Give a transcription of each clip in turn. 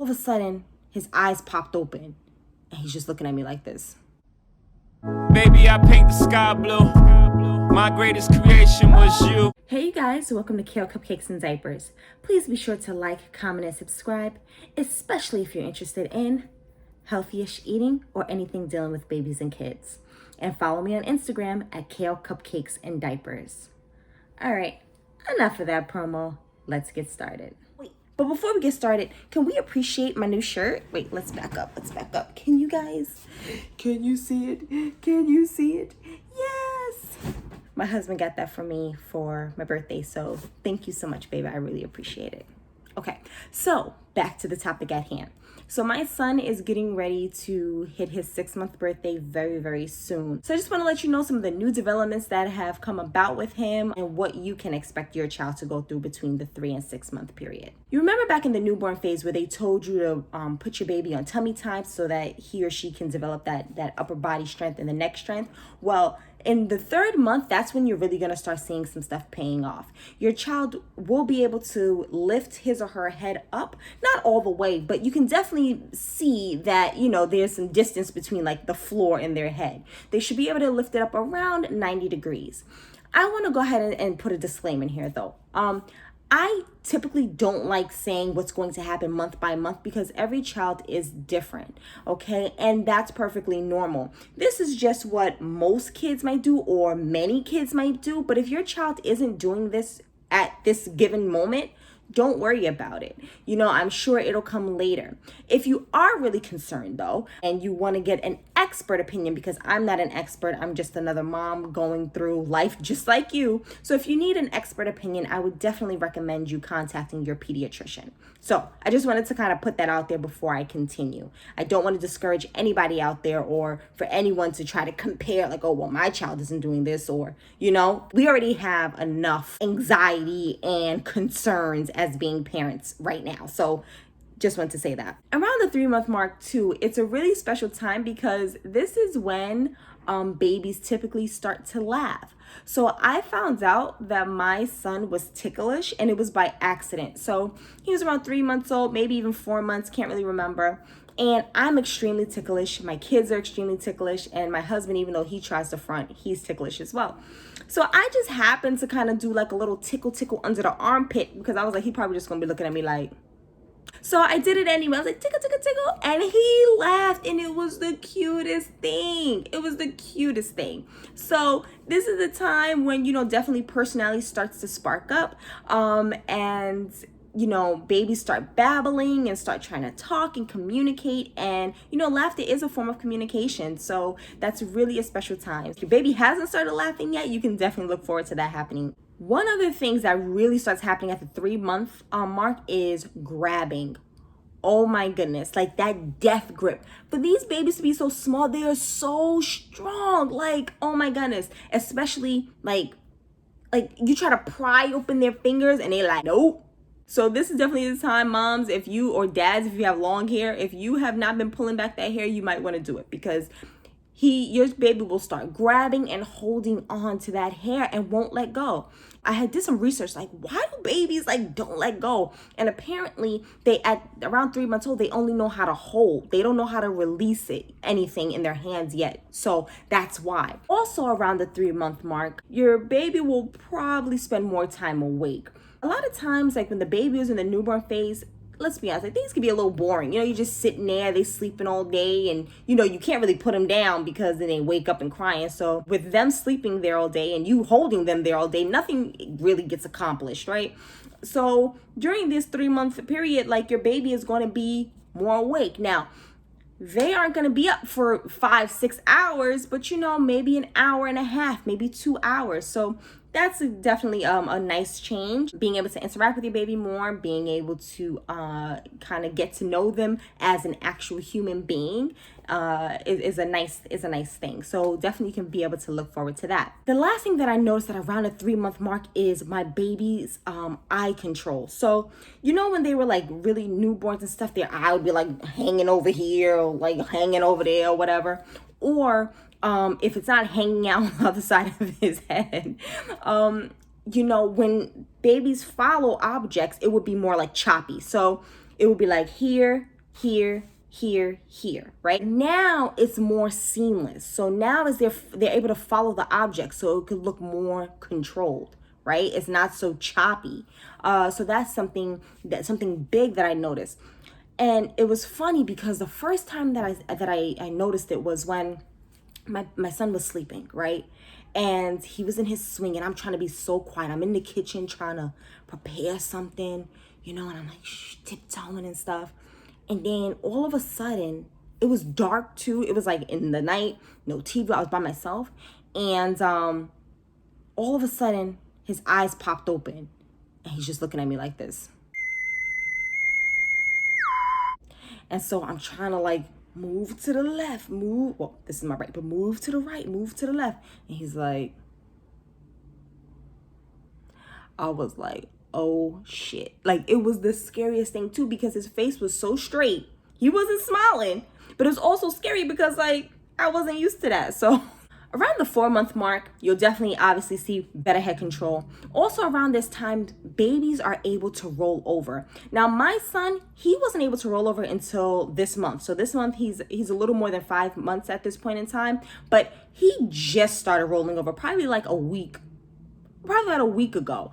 All of a sudden, his eyes popped open and he's just looking at me like this. Baby, I paint the sky blue. My greatest creation was you. Hey you guys, welcome to Kale Cupcakes and Diapers. Please be sure to like, comment, and subscribe, especially if you're interested in healthy-ish eating or anything dealing with babies and kids. And follow me on Instagram at Kale Cupcakes and Diapers. All right, enough of that promo. Let's get started. Wait, but before we get started, can we appreciate my new shirt? Wait, let's back up. Can you see it? Can you see it? Yes! My husband got that for me for my birthday, so thank you so much, baby. I really appreciate it. Okay, so back to the topic at hand. So my son is getting ready to hit his 6-month birthday very, very soon. So I just want to let you know some of the new developments that have come about with him and what you can expect your child to go through between the 3 and 6 month period. You remember back in the newborn phase where they told you to put your baby on tummy time so that he or she can develop that upper body strength and the neck strength? Well, in the 3rd month, that's when you're really going to start seeing some stuff paying off. Your child will be able to lift his or her head up, not all the way, but you can definitely see that, there's some distance between like the floor and their head. They should be able to lift it up around 90 degrees. I want to go ahead and put a disclaimer in here though. I typically don't like saying what's going to happen month by month because every child is different, okay? And that's perfectly normal. This is just what most kids might do or many kids might do. But if your child isn't doing this at this given moment, don't worry about it. I'm sure it'll come later. If you are really concerned though, and you want to get an expert opinion, because I'm not an expert, I'm just another mom going through life just like you. So if you need an expert opinion, I would definitely recommend you contacting your pediatrician. So I just wanted to kind of put that out there before I continue. I don't want to discourage anybody out there or for anyone to try to compare like, oh, well, my child isn't doing this or, we already have enough anxiety and concerns as being parents right now. So just want to say that. Around the 3-month mark too, it's a really special time because this is when babies typically start to laugh. So I found out that my son was ticklish and it was by accident. So he was around 3 months old, maybe even 4 months, can't really remember. And I'm extremely ticklish. My kids are extremely ticklish. And my husband, even though he tries to front, he's ticklish as well. So I just happened to kind of do like a little tickle under the armpit because I was like, he probably just gonna be looking at me like. So I did it anyway. I was like, tickle. And he laughed and it was the cutest thing. So this is the time when, definitely personality starts to spark up. And babies start babbling and start trying to talk and communicate. And, laughter is a form of communication. So that's really a special time. If your baby hasn't started laughing yet, you can definitely look forward to that happening. One of the things that really starts happening at the 3-month mark is grabbing. Oh my goodness, like that death grip. For these babies to be so small, they are so strong. Like, oh my goodness, especially like you try to pry open their fingers and they're like, nope. So this is definitely the time, moms, if you or dads, if you have long hair, if you have not been pulling back that hair, you might want to do it because your baby will start grabbing and holding on to that hair and won't let go. I did some research, like why do babies don't let go? And apparently they at around 3 months old, they only know how to hold. They don't know how to release anything in their hands yet. So that's why. Also around the 3-month mark, your baby will probably spend more time awake. A lot of times, like when the baby is in the newborn phase, let's be honest, things can be a little boring. You're just sitting there, they sleeping all day and, you can't really put them down because then they wake up and crying. So with them sleeping there all day and you holding them there all day, nothing really gets accomplished, right? So during this 3-month period, like your baby is going to be more awake. Now, they aren't going to be up for 5-6 hours, but maybe an hour and a half, maybe 2 hours. So that's definitely a nice change. Being able to interact with your baby more, being able to kind of get to know them as an actual human being is a nice thing. So definitely you can be able to look forward to that. The last thing that I noticed that around the 3-month mark is my baby's eye control. So when they were like really newborns and stuff, their eye would be like hanging over here or like hanging over there or whatever. Or if it's not hanging out on the other side of his head, when babies follow objects, it would be more like choppy. So it would be like here, here, here, here, right? Now it's more seamless. So now as they're able to follow the object, so it could look more controlled, right? It's not so choppy. So that's something big that I noticed. And it was funny because the first time that I noticed it was when my son was sleeping, right? And he was in his swing, and I'm trying to be so quiet. I'm in the kitchen trying to prepare something, and I'm like tiptoeing and stuff. And then all of a sudden, it was dark too. It was like in the night, no TV. I was by myself, and all of a sudden, his eyes popped open, and he's just looking at me like this. And so I'm trying to like move to the left, well, this is my right, but move to the right, move to the left. And he's like, I was like, oh shit. Like, it was the scariest thing too, because his face was so straight. He wasn't smiling, but it was also scary because like I wasn't used to that. So around the 4-month mark, you'll definitely obviously see better head control. Also around this time, babies are able to roll over. Now my son, he wasn't able to roll over until this month. So this month he's a little more than 5 months at this point in time, but he just started rolling over probably about a week ago.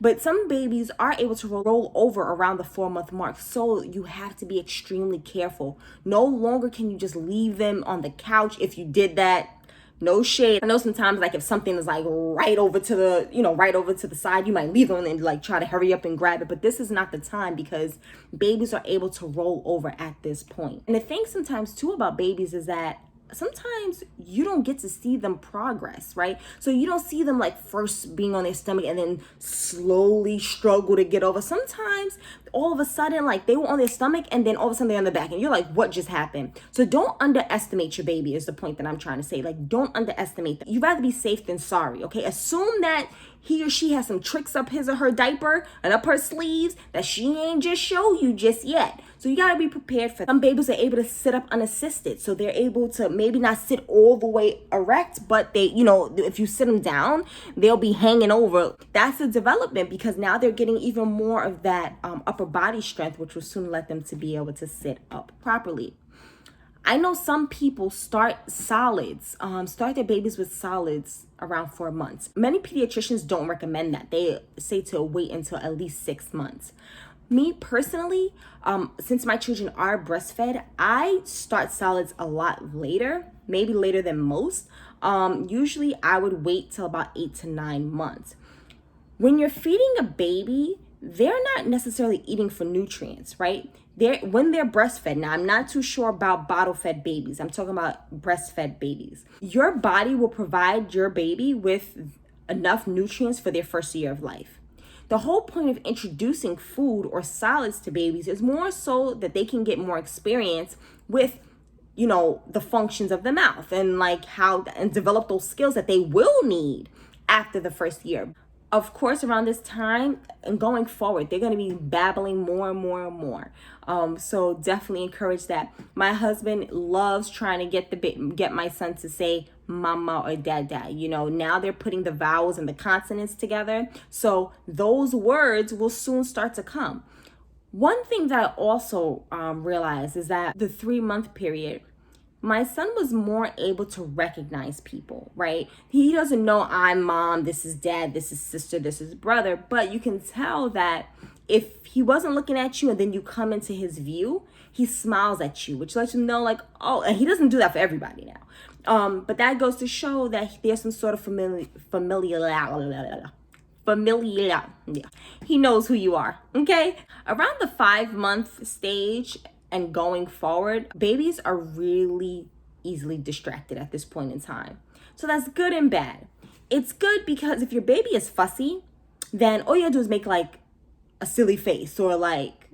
But some babies are able to roll over around the 4-month mark. So you have to be extremely careful. No longer can you just leave them on the couch. If you did that, no shade. I know sometimes like if something is like right over to the side, you might leave them and like try to hurry up and grab it. But this is not the time because babies are able to roll over at this point. And the thing sometimes too about babies is that sometimes you don't get to see them progress, right? So you don't see them like first being on their stomach and then slowly struggle to get over. Sometimes all of a sudden, like they were on their stomach and then all of a sudden they're on the back and you're like, what just happened? So don't underestimate your baby is the point that I'm trying to say. Like, don't underestimate them. You'd rather be safe than sorry, okay? Assume that he or she has some tricks up his or her diaper and up her sleeves that she ain't just show you just yet. So you gotta be prepared for that. Some babies are able to sit up unassisted. So they're able to maybe not sit all the way erect, but they, if you sit them down, they'll be hanging over. That's a development because now they're getting even more of that upper body strength, which will soon let them to be able to sit up properly. I know some people start their babies with solids around 4 months. Many pediatricians don't recommend that. They say to wait until at least 6 months. Me personally, since my children are breastfed, I start solids a lot later, maybe later than most. Usually I would wait till about 8 to 9 months. When you're feeding a baby, they're not necessarily eating for nutrients, right? When they're breastfed, now I'm not too sure about bottle-fed babies. I'm talking about breastfed babies. Your body will provide your baby with enough nutrients for their first year of life. The whole point of introducing food or solids to babies is more so that they can get more experience with, the functions of the mouth and like and develop those skills that they will need after the first year. Of course, around this time and going forward, they're going to be babbling more and more and more. So definitely encourage that. My husband loves trying to get my son to say mama or dada. Now they're putting the vowels and the consonants together. So those words will soon start to come. One thing that I also realized is that the 3-month period, my son was more able to recognize people, right? He doesn't know I'm mom, this is dad, this is sister, this is brother, but you can tell that if he wasn't looking at you and then you come into his view, he smiles at you, which lets you know like, oh, and he doesn't do that for everybody now. But that goes to show that there's some sort of familiar. He knows who you are, okay? Around the 5-month stage, and going forward, babies are really easily distracted at this point in time. So that's good and bad. It's good because if your baby is fussy, then all you have to do is make like a silly face or like,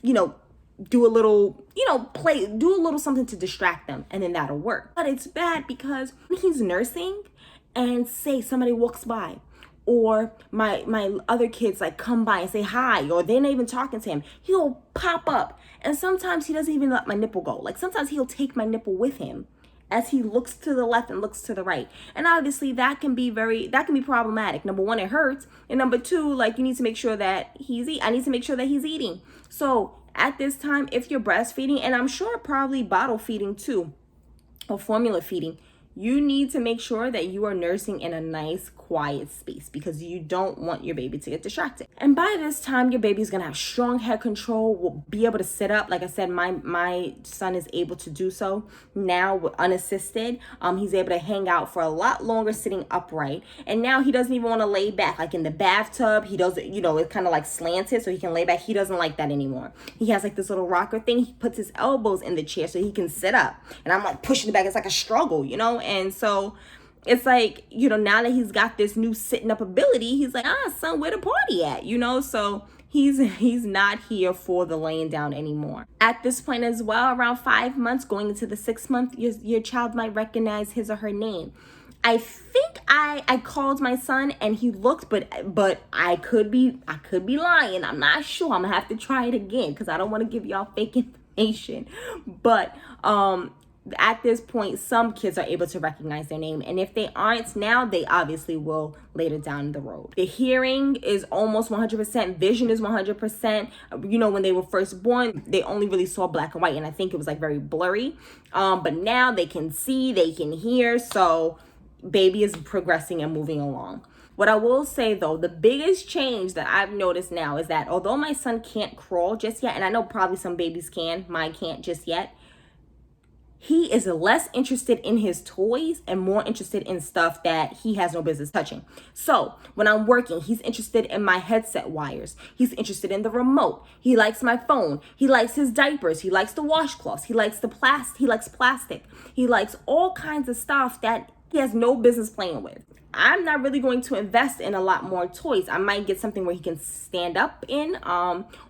do a little, do a little something to distract them, and then that'll work. But it's bad because when he's nursing and say somebody walks by, or my other kids like come by and say hi, or they're not even talking to him, he'll pop up. And sometimes he doesn't even let my nipple go. Like sometimes he'll take my nipple with him as he looks to the left and looks to the right. And obviously that can be problematic. Number one, it hurts. And number two, like I need to make sure that he's eating. So at this time, if you're breastfeeding, and I'm sure probably bottle feeding too, or formula feeding, you need to make sure that you are nursing in a nice quiet space, because you don't want your baby to get distracted. And by this time, your baby's gonna have strong head control, will be able to sit up. Like I said, my son is able to do so now unassisted. He's able to hang out for a lot longer sitting upright, and now he doesn't even want to lay back like in the bathtub. He doesn't, it's kind of like slanted so he can lay back. He doesn't like that anymore. He has like this little rocker thing. He puts his elbows in the chair so he can sit up, and I'm like pushing it back. It's like a struggle, and so it's like, now that he's got this new sitting up ability, he's like, son, where the party at? So he's not here for the laying down anymore. At this point as well, around 5 months, going into the 6th month, your child might recognize his or her name. I think I called my son and he looked, but I could be lying. I'm not sure. I'm gonna have to try it again because I don't want to give y'all fake information. But at this point, some kids are able to recognize their name, and if they aren't now, they obviously will later down the road. The hearing is almost 100%. Vision is 100%. When they were first born, they only really saw black and white, and I think it was like very blurry. But now they can see, they can hear, so baby is progressing and moving along. What I will say though, the biggest change that I've noticed now is that although my son can't crawl just yet, and I know probably some babies can, mine can't just yet, he is less interested in his toys and more interested in stuff that he has no business touching. So when I'm working, he's interested in my headset wires. He's interested in the remote. He likes my phone. He likes his diapers. He likes the washcloths. He likes he likes plastic. He likes all kinds of stuff that he has no business playing with. I'm not really going to invest in a lot more toys. I might get something where he can stand up in,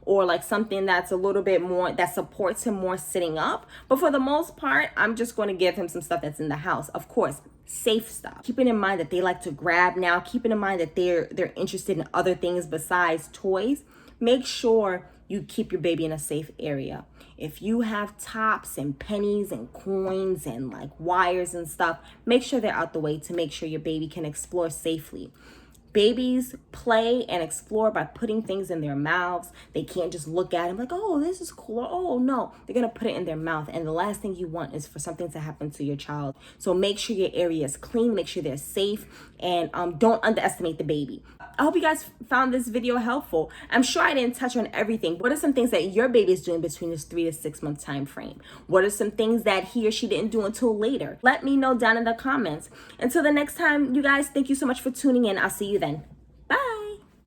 or like something that's a little bit more, that supports him more sitting up. But for the most part, I'm just going to give him some stuff that's in the house. Of course, safe stuff. Keeping in mind that they like to grab now, keeping in mind that they're interested in other things besides toys. Make sure you keep your baby in a safe area. If you have tops and pennies and coins and like wires and stuff, make sure they're out the way to make sure your baby can explore safely. Babies play and explore by putting things in their mouths. They can't just look at them like, oh, this is cool. Oh, no, they're going to put it in their mouth. And the last thing you want is for something to happen to your child. So make sure your area is clean, make sure they're safe, and don't underestimate the baby. I hope you guys found this video helpful. I'm sure I didn't touch on everything. What are some things that your baby is doing between this 3 to 6 month time frame? What are some things that he or she didn't do until later? Let me know down in the comments. Until the next time, you guys, thank you so much for tuning in. I'll see you then.